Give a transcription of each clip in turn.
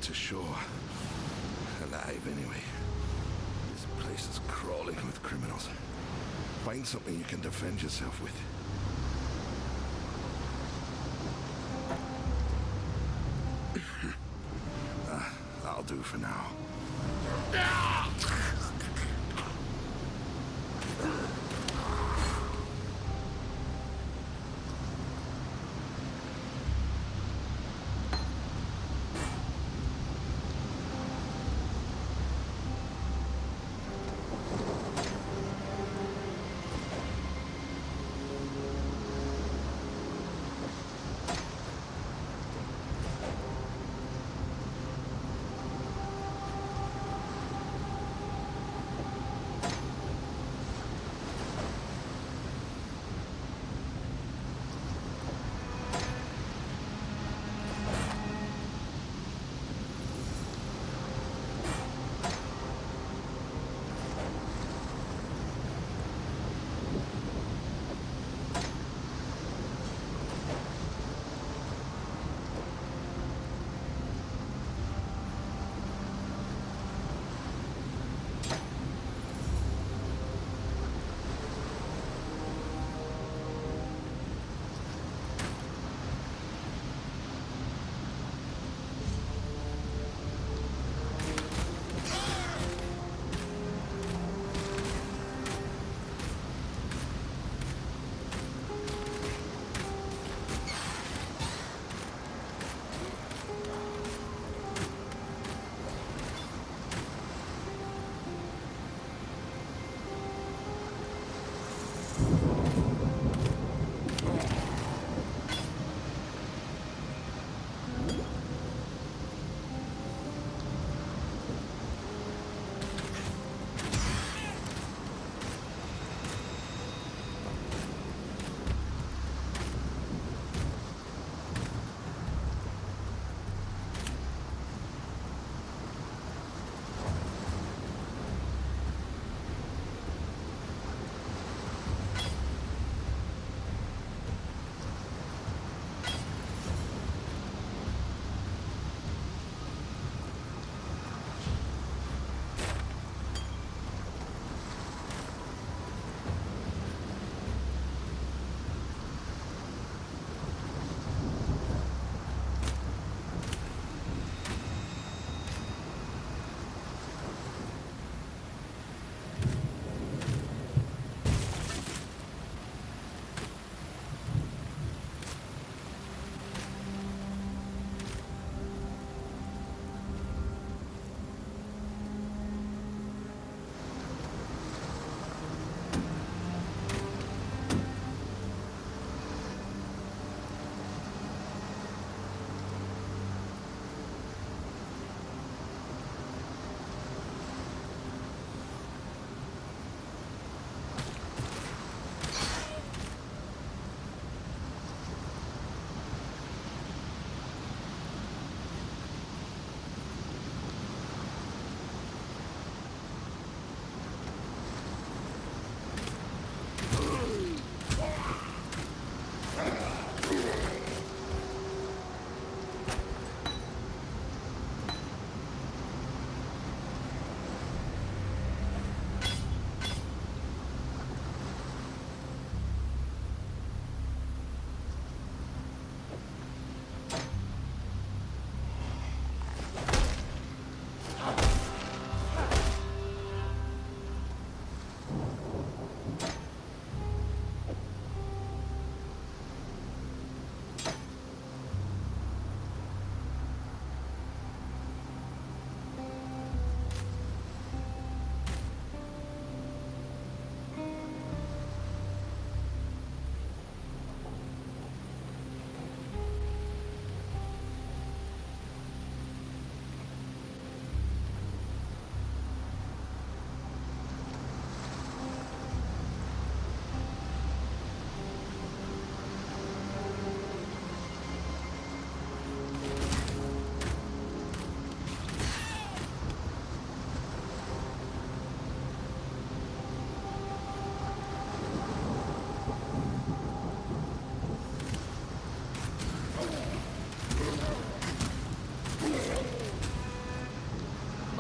to shore. Alive, anyway. This place is crawling with criminals. Find something you can defend yourself with. I'll do for now.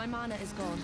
mana is gone.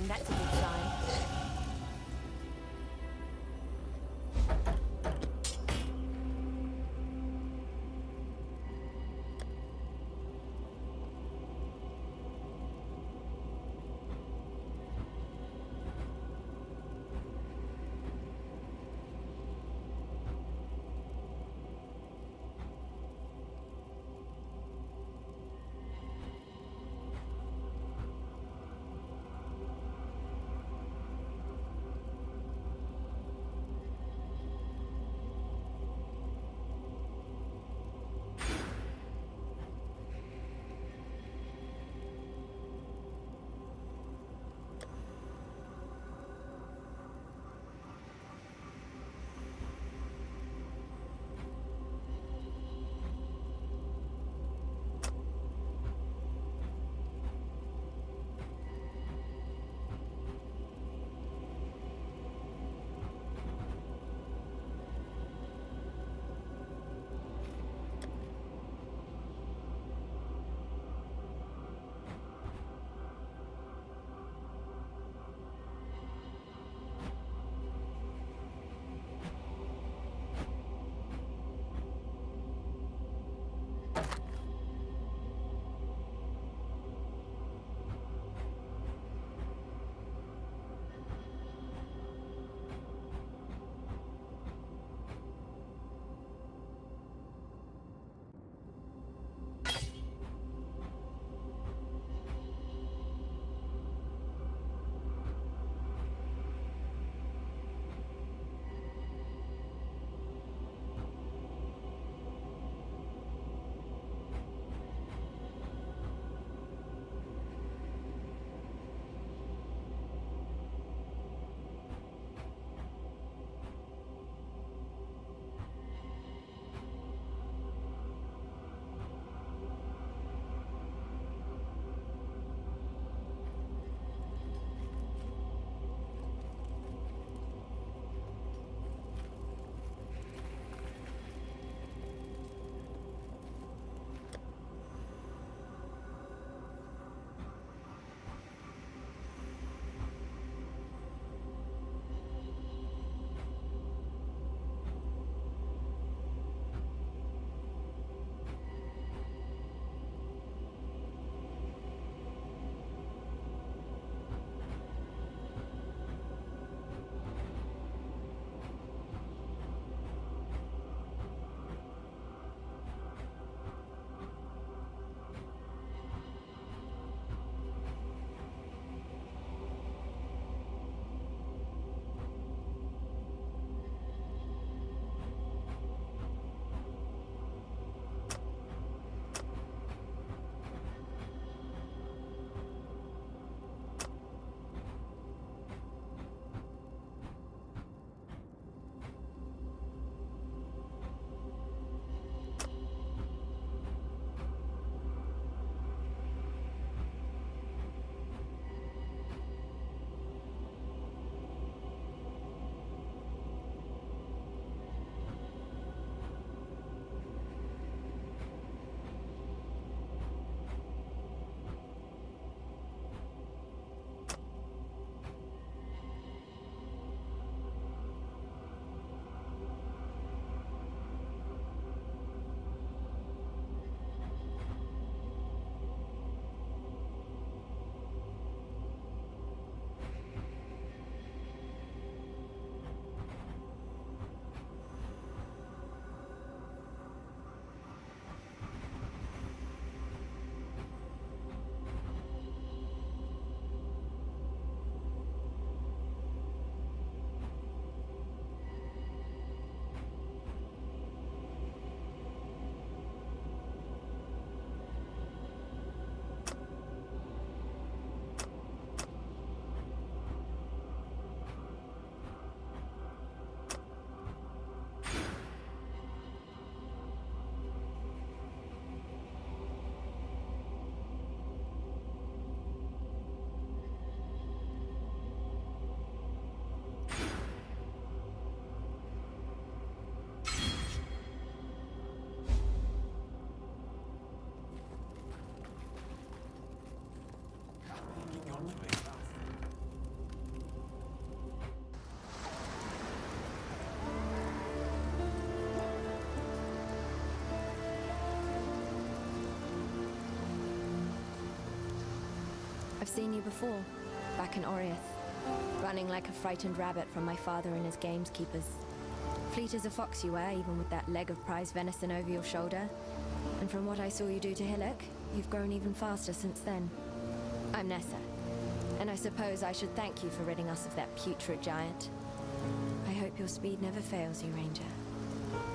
That's a good sign. seen you before, back in Oriath, running like a frightened rabbit from my father and his gameskeepers. Fleet as a fox you were, even with that leg of prize venison over your shoulder. And from what I saw you do to Hillock, you've grown even faster since then. I'm Nessa, and I suppose I should thank you for ridding us of that putrid giant. I hope your speed never fails you, Ranger.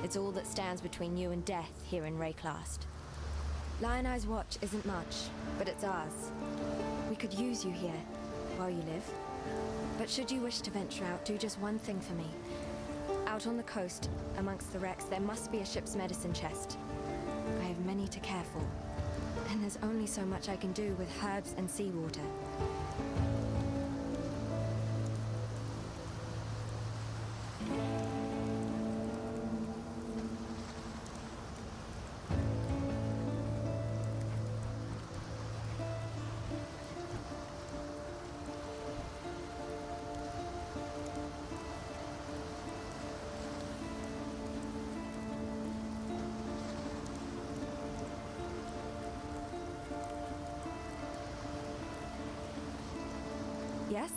It's all that stands between you and death here in Rayclast. Lion Eye's watch isn't much, but it's ours. We could use you here, while you live. But should you wish to venture out, do just one thing for me. Out on the coast, amongst the wrecks, there must be a ship's medicine chest. I have many to care for, and there's only so much I can do with herbs and seawater. Yes?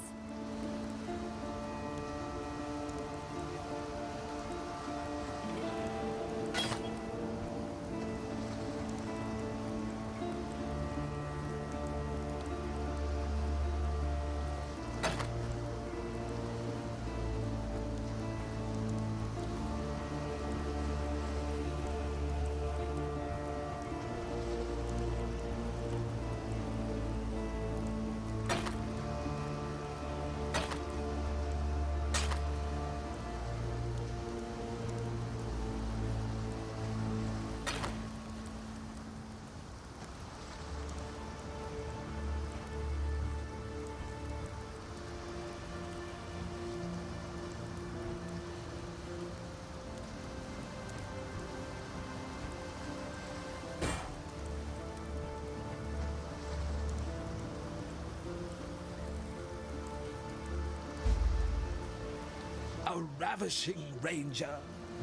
A ravishing ranger,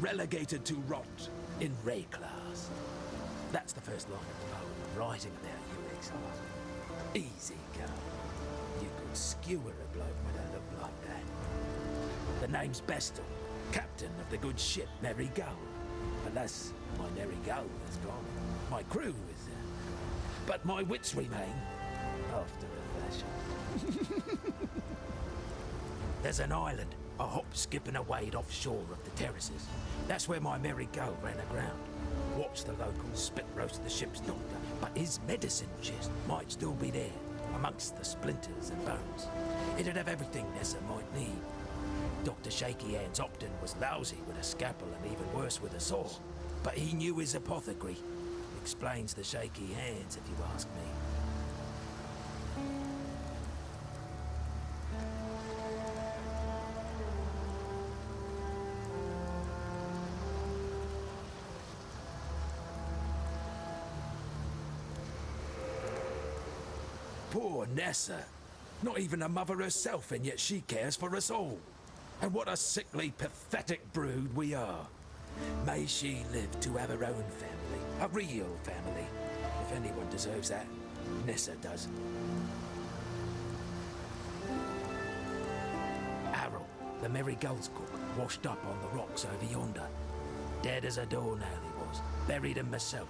relegated to rot in Rayclast. That's the first line of the poem I'm writing about you, Exile. Easy go. You could skewer a bloke with a look like that. The name's Bestel, captain of the good ship Merry Gull. Alas, my Merry Gull is gone. My crew is there. But my wits remain, after a fashion. There's an island, a hop, skip and a wade offshore of the terraces. That's where my Merry Gull ran aground. Watched the locals spit roast the ship's doctor, but his medicine chest might still be there, amongst the splinters and bones. It'd have everything Nessa might need. Dr. Shaky Hands Opton was lousy with a scalpel and even worse with a saw, but he knew his apothecary. Explains the shaky hands, if you ask me. Poor Nessa. Not even a mother herself, and yet she cares for us all. And what a sickly, pathetic brood we are. May she live to have her own family, a real family. If anyone deserves that, Nessa does. Errol, the Merry Gull's cook, washed up on the rocks over yonder. Dead as a doornail he was, buried him myself.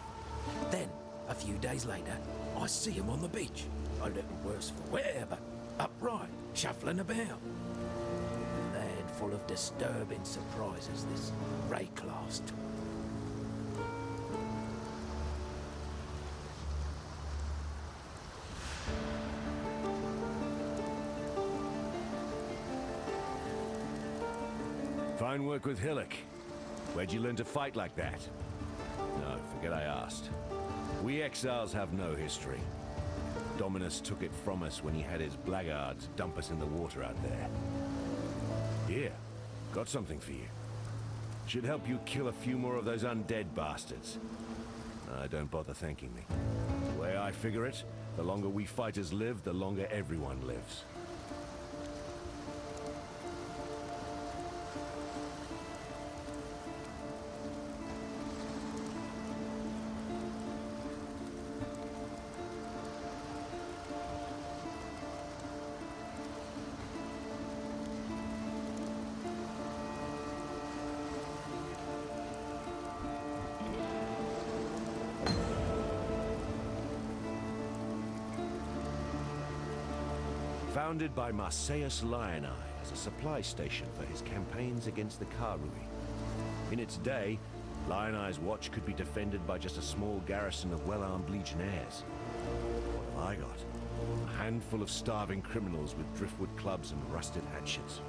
Then, a few days later, I see him on the beach. A little worse for wear, but upright, shuffling about. Land full of disturbing surprises, this Rayclast. Fine work with Hillock. Where'd you learn to fight like that? No, forget I asked. We exiles have no history. Dominus took it from us when he had his blackguards dump us in the water out there. Here, got something for you. Should help you kill a few more of those undead bastards. Don't bother thanking me. The way I figure it, the longer we fighters live, the longer everyone lives. Founded by Marseus Lioneye as a supply station for his campaigns against the Karui. In its day, Lioneye's watch could be defended by just a small garrison of well-armed legionnaires. What have I got? A handful of starving criminals with driftwood clubs and rusted hatchets.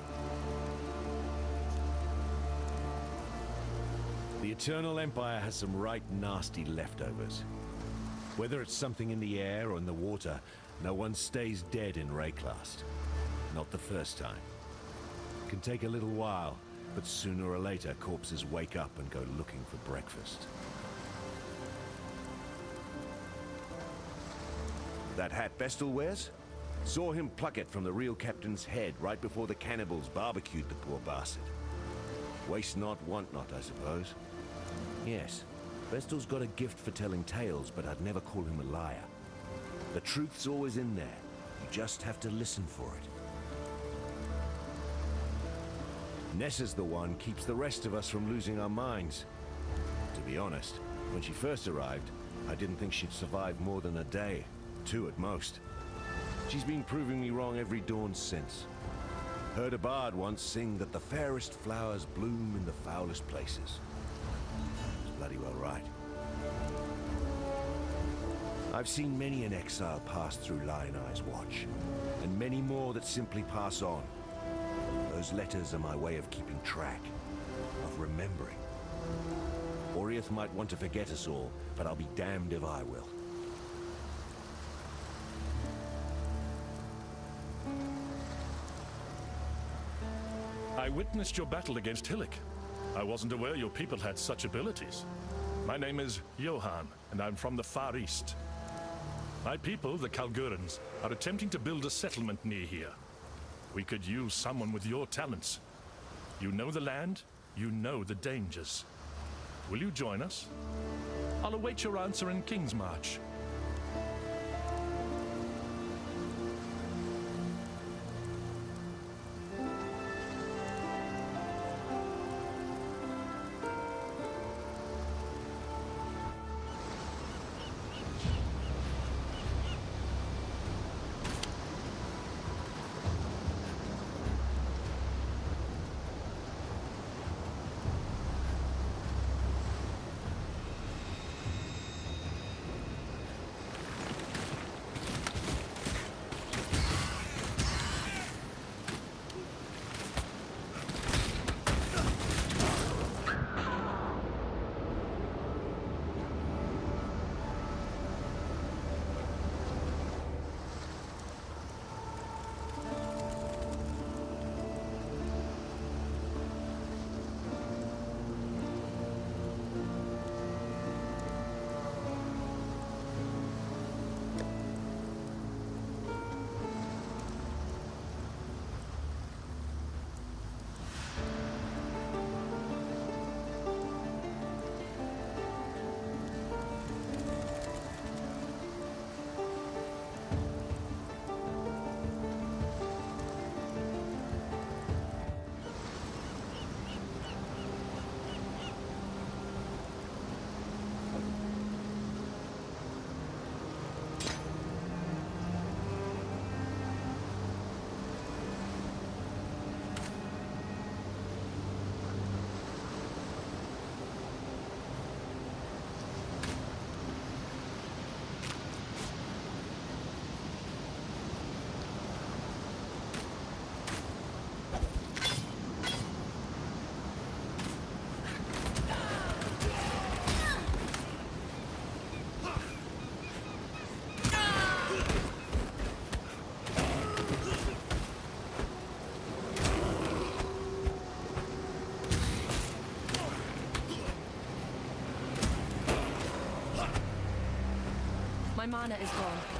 The Eternal Empire has some right nasty leftovers. Whether it's something in the air or in the water, no one stays dead in Rayclast. Not the first time. It can take a little while, but sooner or later corpses wake up and go looking for breakfast. That hat Vestal wears? Saw him pluck it from the real captain's head right before the cannibals barbecued the poor bastard. Waste not, want not, I suppose. Yes, Vestal's got a gift for telling tales, but I'd never call him a liar. The truth's always in there. You just have to listen for it. Nessa's the one keeps the rest of us from losing our minds. To be honest, when she first arrived, I didn't think she'd survive more than a day. 2 at most. She's been proving me wrong every dawn since. Heard a bard once sing that the fairest flowers bloom in the foulest places. He's bloody well right. I've seen many an exile pass through Lioneye's watch, and many more that simply pass on. Those letters are my way of keeping track, of remembering. Oriath might want to forget us all, but I'll be damned if I will. I witnessed your battle against Hillik. I wasn't aware your people had such abilities. My name is Johan, and I'm from the Far East. My people, the Kalgurans, are attempting to build a settlement near here. We could use someone with your talents. You know the land, you know the dangers. Will you join us? I'll await your answer in Kingsmarch. My mana is gone.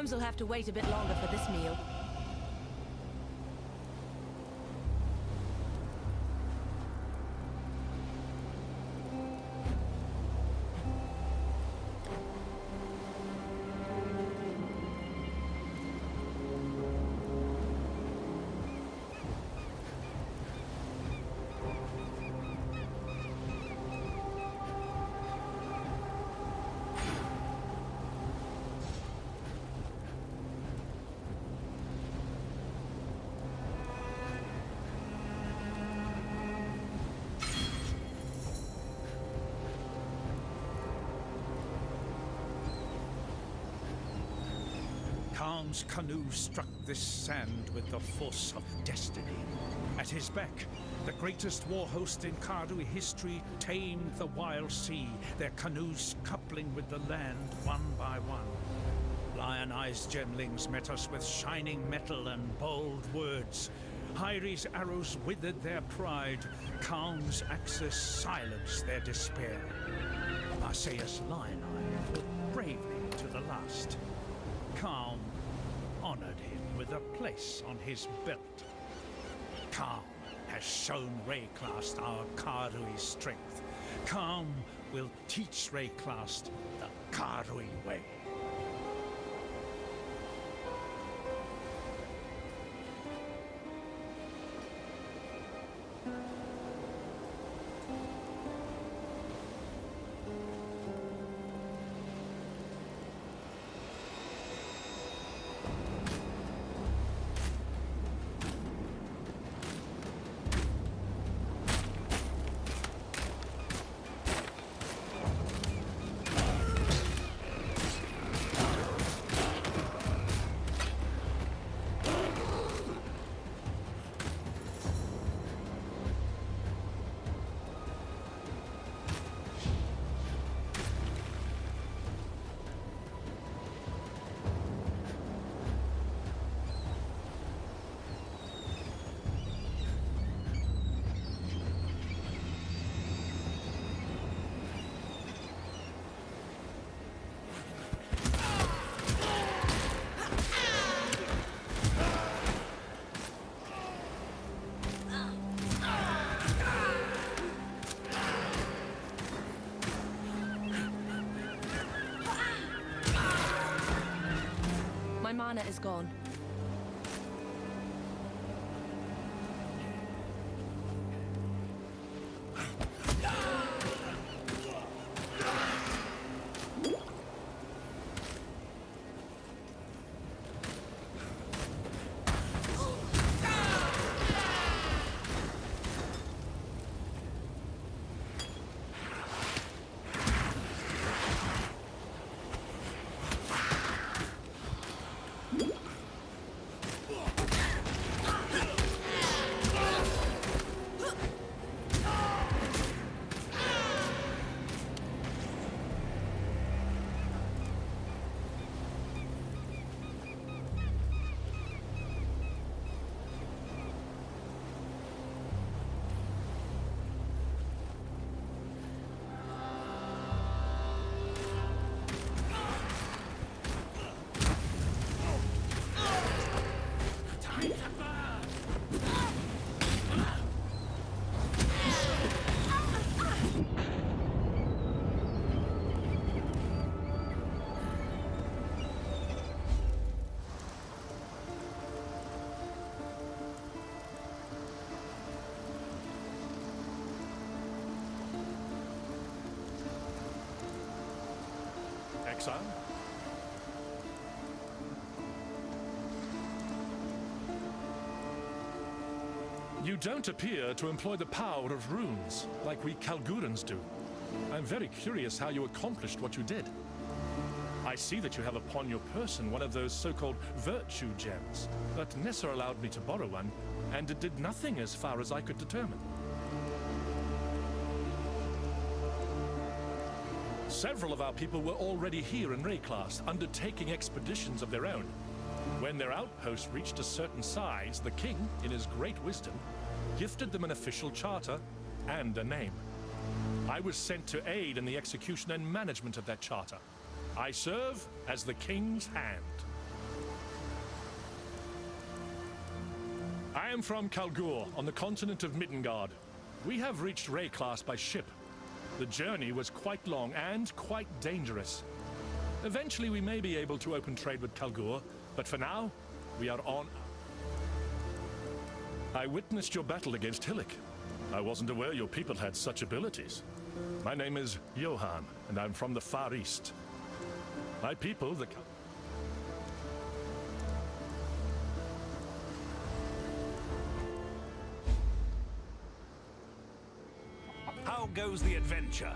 Worms will have to wait a bit longer for this meal. Khan's canoe struck this sand with the force of destiny. At his beck, the greatest war host in Karui history tamed the wild sea, their canoes coupling with the land one by one. Lion-eyed gemlings met us with shining metal and bold words. Hyri's arrows withered their pride. Khan's axes silenced their despair. Arceus Lion-Eye fought bravely to the last. Khan honored him with a place on his belt. Khan has shown Rayclast our Karui strength. Khan will teach Rayclast the Karui way. My mana is gone. Exile? You don't appear to employ the power of runes, like we Kalgurans do. I'm very curious how you accomplished what you did. I see that you have upon your person one of those so-called virtue gems, but Nessa allowed me to borrow one, and it did nothing as far as I could determine. Several of our people were already here in Rayclast, undertaking expeditions of their own. When their outpost reached a certain size, the king, in his great wisdom, gifted them an official charter and a name. I was sent to aid in the execution and management of that charter. I serve as the king's hand. am from Kalgur, on the continent of Middengard. We have reached Rayclass by ship. The journey was quite long and quite dangerous. Eventually we may be able to open trade with Kalgur, but for now, we are on. I witnessed your battle against Hillik. I wasn't aware your people had such abilities. My name is Johann, and I'm from the Far East. My people, the... How goes the adventure?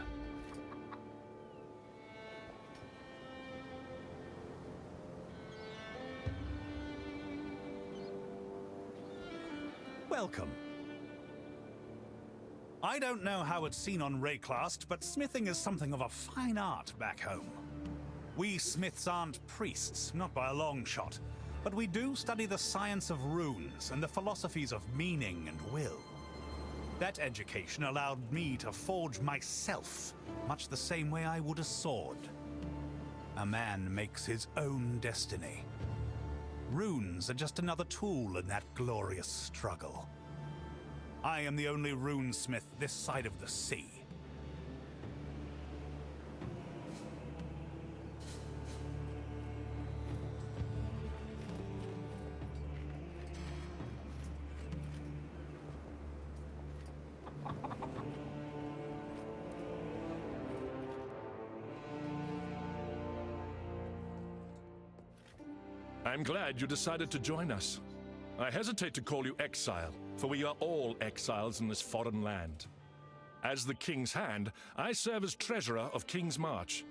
Welcome. I don't know how it's seen on Rayclast, but smithing is something of a fine art back home. We smiths aren't priests, not by a long shot, but we do study the science of runes and the philosophies of meaning and will. That education allowed me to forge myself, much the same way I would a sword. A man makes his own destiny. Runes are just another tool in that glorious struggle. I am the only runesmith this side of the sea. I'm glad you decided to join us. I hesitate to call you Exile, for we are all exiles in this foreign land. As the King's Hand, I serve as Treasurer of King's March.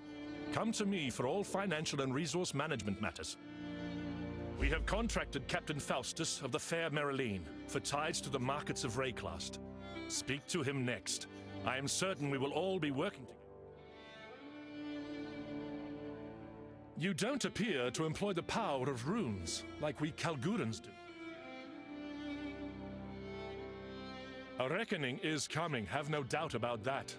Come to me for all financial and resource management matters. We have contracted Captain Faustus of the Fair Marilene for ties to the markets of Rayclast. Speak to him next. I am certain we will all be working together. You don't appear to employ the power of runes, like we Kalgurans do. A reckoning is coming, have no doubt about that.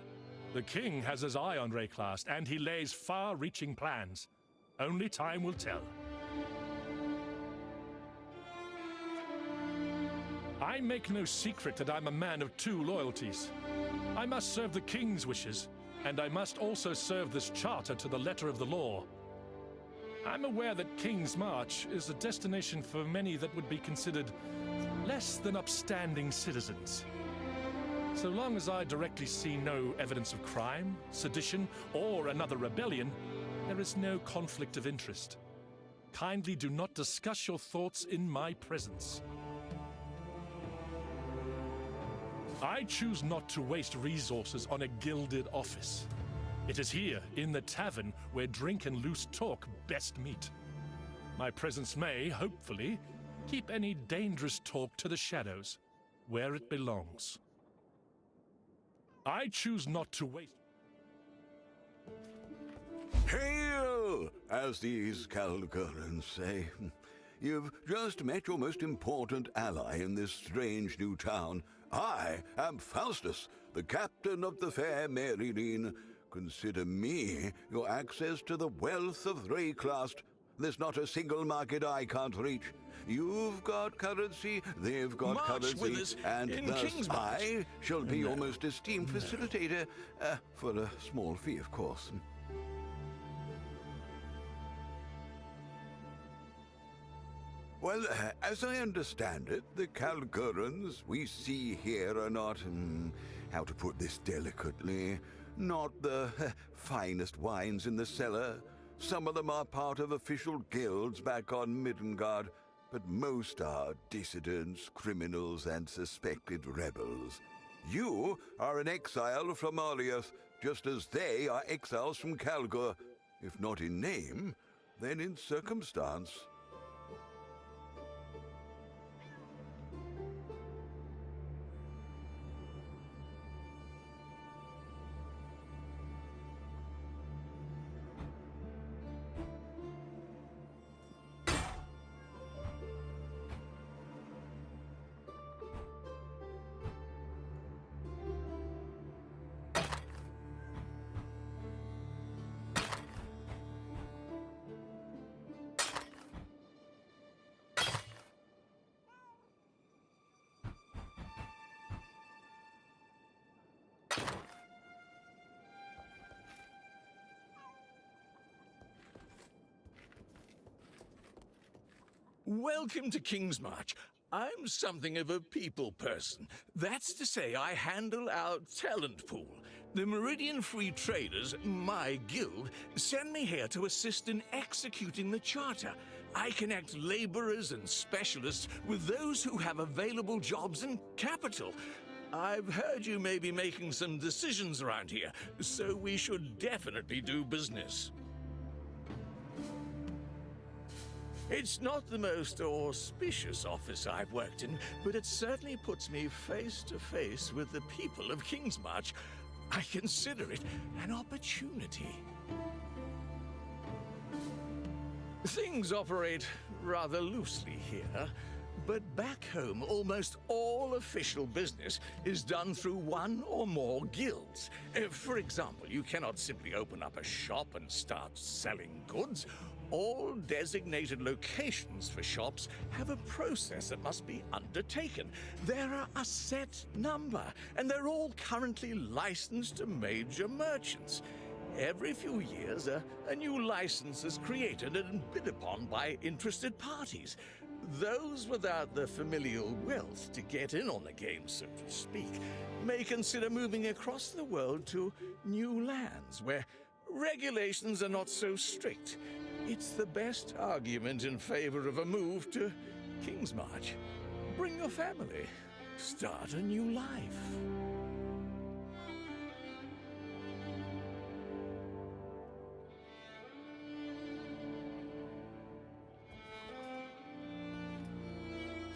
The king has his eye on Rayclast, and he lays far-reaching plans. Only time will tell. I make no secret that I'm a man of two loyalties. I must serve the king's wishes, and I must also serve this charter to the letter of the law. I'm aware that King's March is a destination for many that would be considered less than upstanding citizens. So long as I directly see no evidence of crime, sedition, or another rebellion, there is no conflict of interest. Kindly do not discuss your thoughts in my presence. I choose not to waste resources on a gilded office. It is here, in the tavern, where drink and loose talk best meet. My presence may, hopefully, keep any dangerous talk to the shadows, where it belongs. I choose not to waste... Hail, as these Kalgurans say. You've just met your most important ally in this strange new town. I am Faustus, the captain of the Fair Marilene. Consider me your access to the wealth of Rayclast. There's not a single market I can't reach. You've got currency, they've got March with currency, us and in thus King's March. I shall be your most esteemed facilitator, for a small fee, of course. Well, as I understand it, the Kalgurans we see here are not, how to put this delicately, not the finest wines in the cellar. Some of them are part of official guilds back on Middengard, but most are dissidents, criminals, and suspected rebels. You are an exile from Arliath, just as they are exiles from Kalgur, if not in name, then in circumstance. Welcome to King's March. I'm something of a people person. That's to say, I handle our talent pool. The Meridian Free Traders, my guild, send me here to assist in executing the charter. I connect laborers and specialists with those who have available jobs and capital. I've heard you may be making some decisions around here, so we should definitely do business. It's not the most auspicious office I've worked in, but it certainly puts me face to face with the people of Kingsmarch. I consider it an opportunity. Things operate rather loosely here, but back home, almost all official business is done through one or more guilds. For example, you cannot simply open up a shop and start selling goods. All designated locations for shops have a process that must be undertaken. There are a set number, and they're all currently licensed to major merchants. Every few years, a new license is created and bid upon by interested parties. Those without the familial wealth to get in on the game, so to speak, may consider moving across the world to new lands where regulations are not so strict. It's the best argument in favor of a move to Kingsmarch. Bring your family. Start a new life.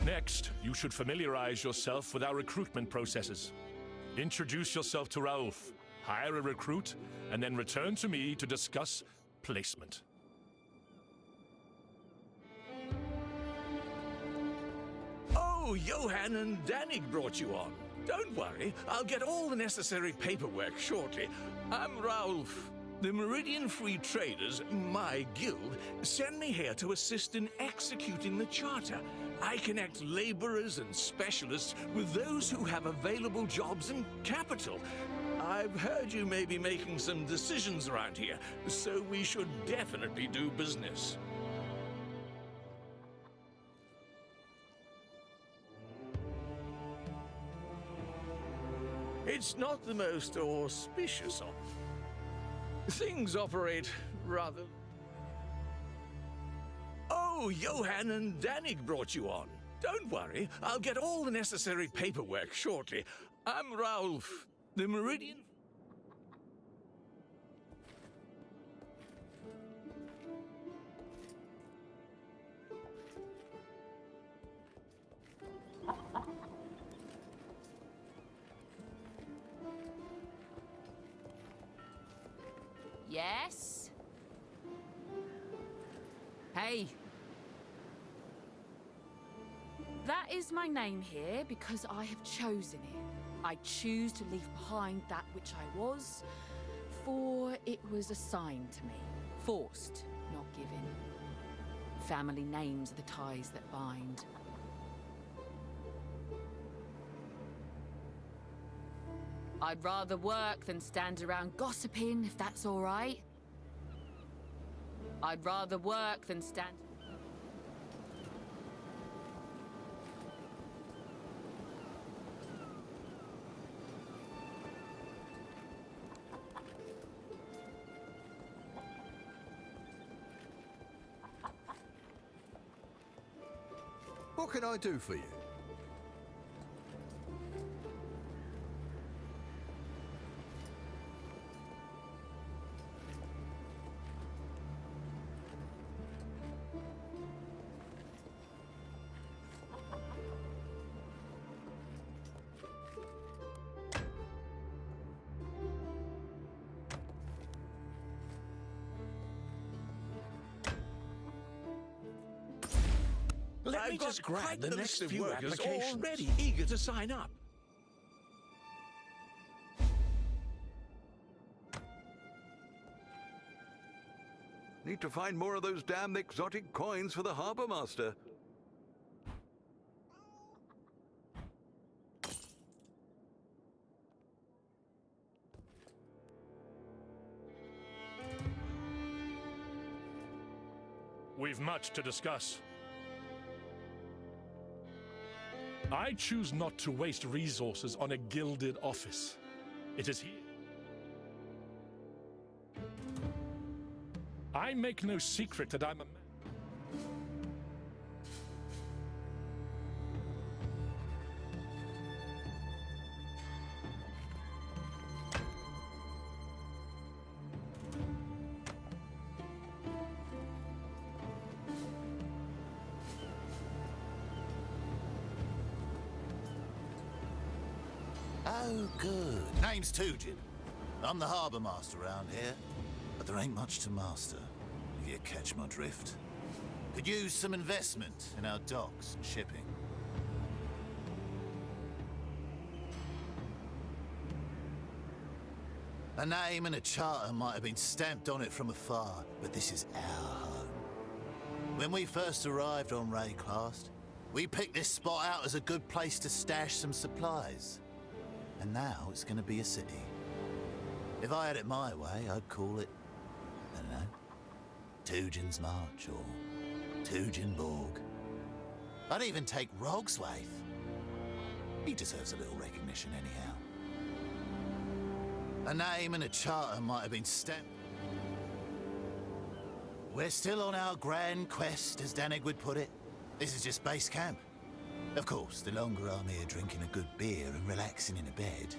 Next, you should familiarize yourself with our recruitment processes. Introduce yourself to Raouf, hire a recruit, and then return to me to discuss placement. Oh, Johan and Danig brought you on. Don't worry, I'll get all the necessary paperwork shortly. I'm Raouf. The Meridian Free Traders, my guild, send me here to assist in executing the charter. I connect laborers and specialists with those who have available jobs and capital. I've heard you may be making some decisions around here, so we should definitely do business. It's not the most auspicious of. Things operate rather... Oh, Johan and Danig brought you on. Don't worry, I'll get all the necessary paperwork shortly. I'm Raouf, the Meridian... Yes? Hey. That is my name here because I have chosen it. I choose to leave behind that which I was, for it was assigned to me. Forced, not given. Family names are the ties that bind. I'd rather work than stand around gossiping, if that's all right. I'd rather work than stand... What can I do for you? Let me just grab the next few workers already eager to sign up. Need to find more of those damn exotic coins for the harbor master. We've much to discuss. I choose not to waste resources on a gilded office. It is here. I make no secret that I'm a man. Oh, good. Name's Tujin. I'm the harbour master around here, but there ain't much to master, if you catch my drift. Could use some investment in our docks and shipping. A name and a charter might have been stamped on it from afar, but this is our home. When we first arrived on Rayclast, we picked this spot out as a good place to stash some supplies. And now it's going to be a city. If I had it my way, I'd call it, I don't know, Tujin's March or Tujinborg. I'd even take Rogswaith. He deserves a little recognition anyhow. A name and a charter might have been stamped. We're still on our grand quest, as Danig would put it. This is just base camp. Of course, the longer I'm here drinking a good beer and relaxing in a bed,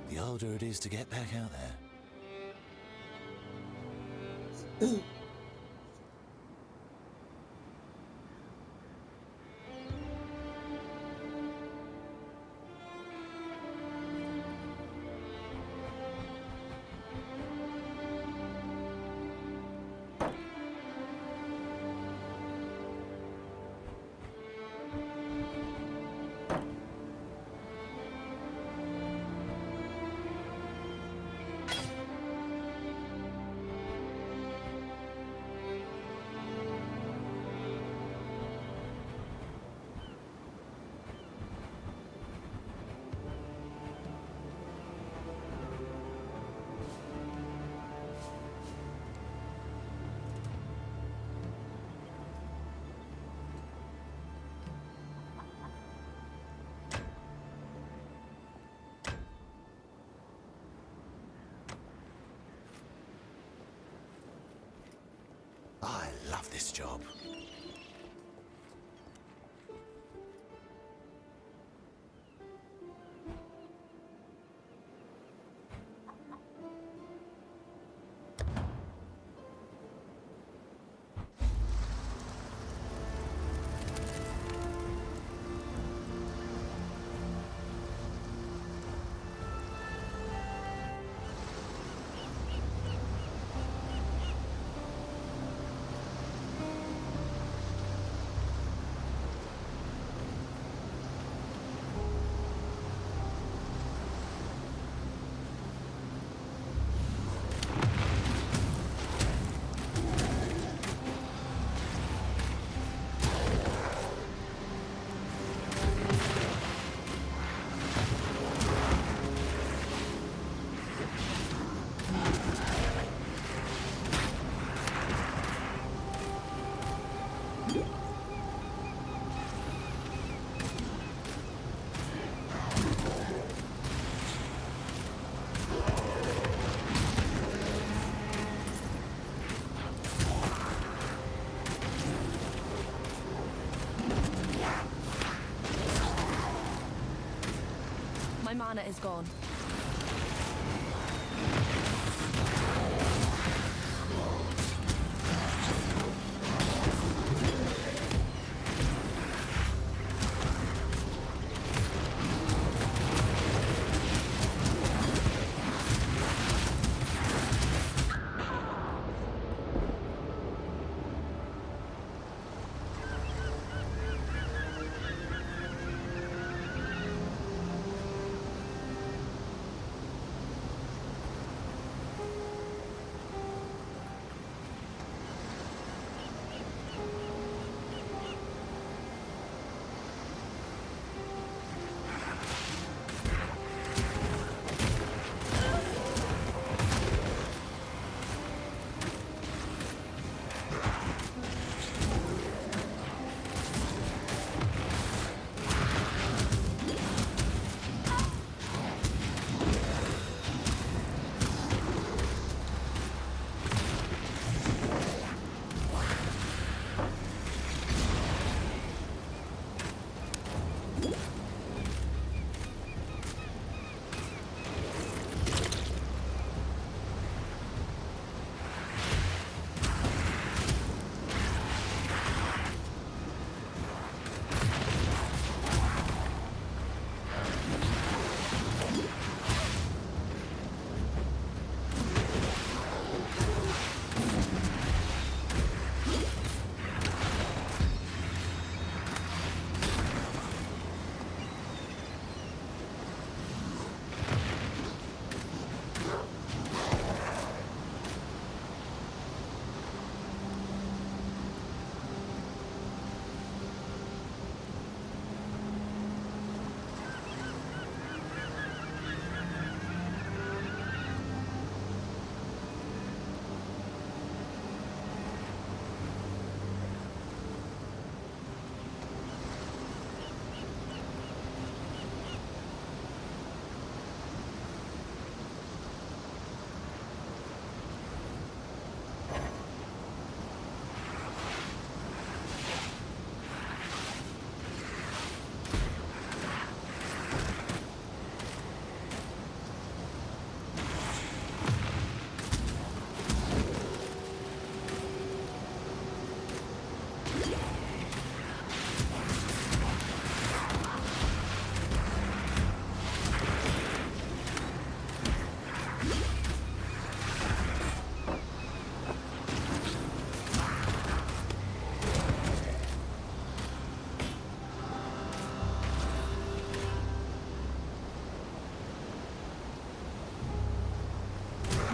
the harder it is to get back out there. I love this job. My mana is gone.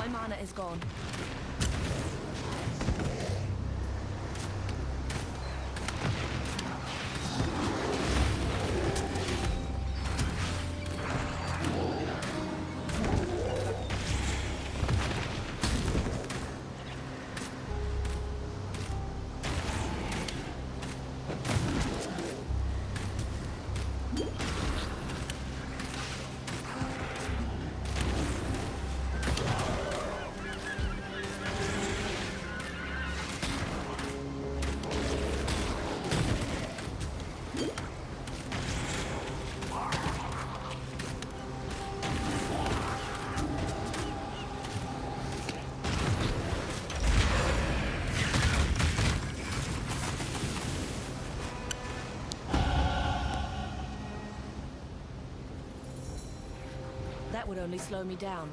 My mana is gone. That would only slow me down.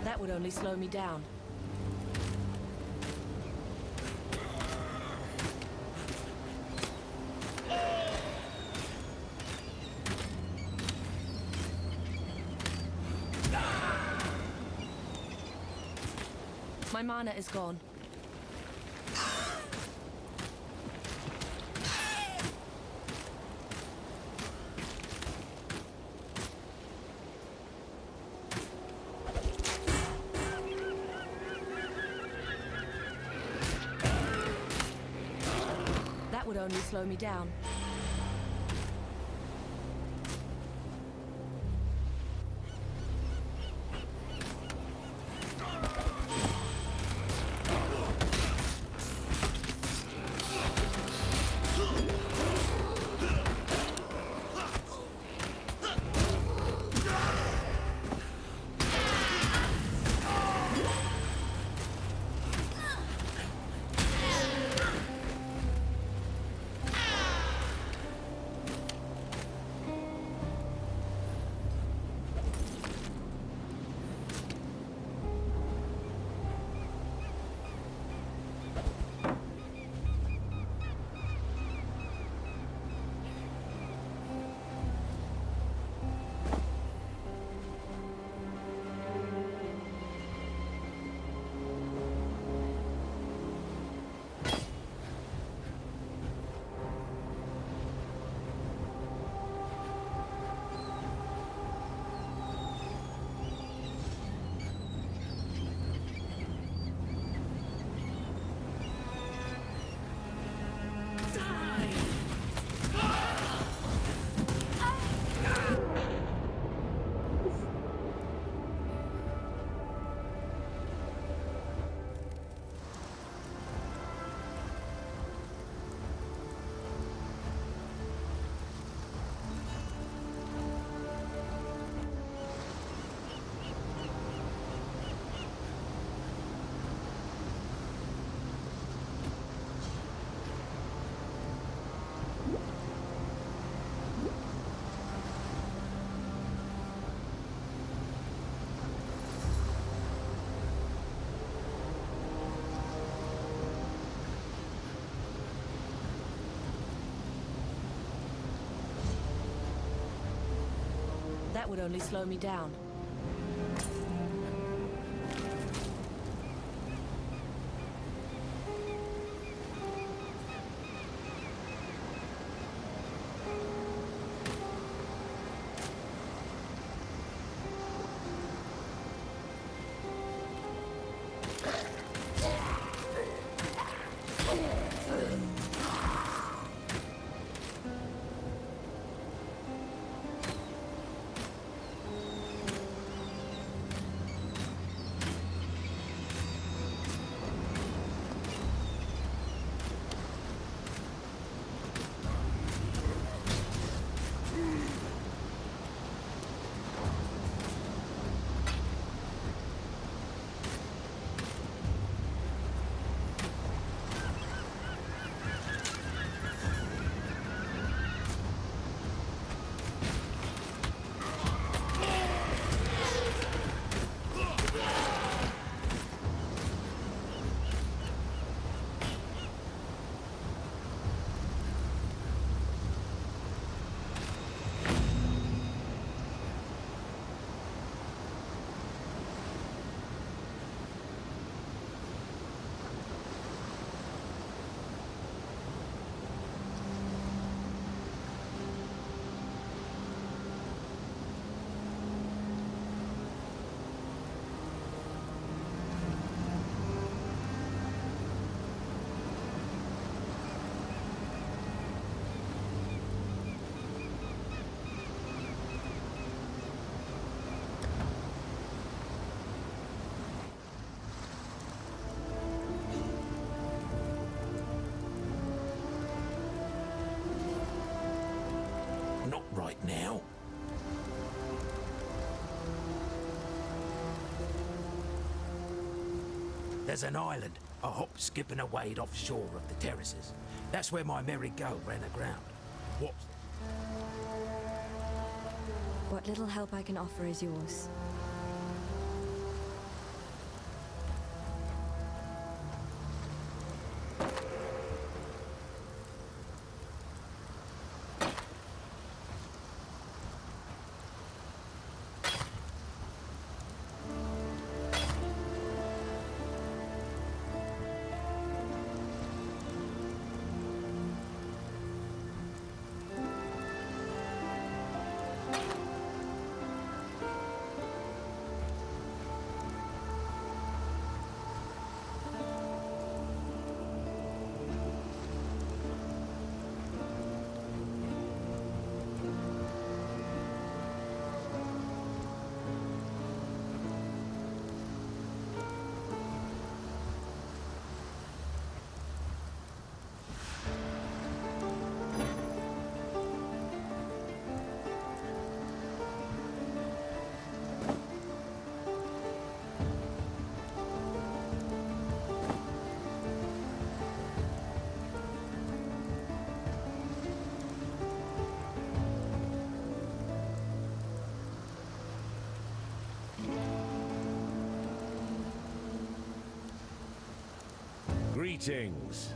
That would only slow me down. My mana is gone. That would only slow me down. That would only slow me down. Not right now. There's an island, a hop, skip and a wade offshore of the terraces. That's where my merry go ran aground. What? What little help I can offer is yours. Greetings.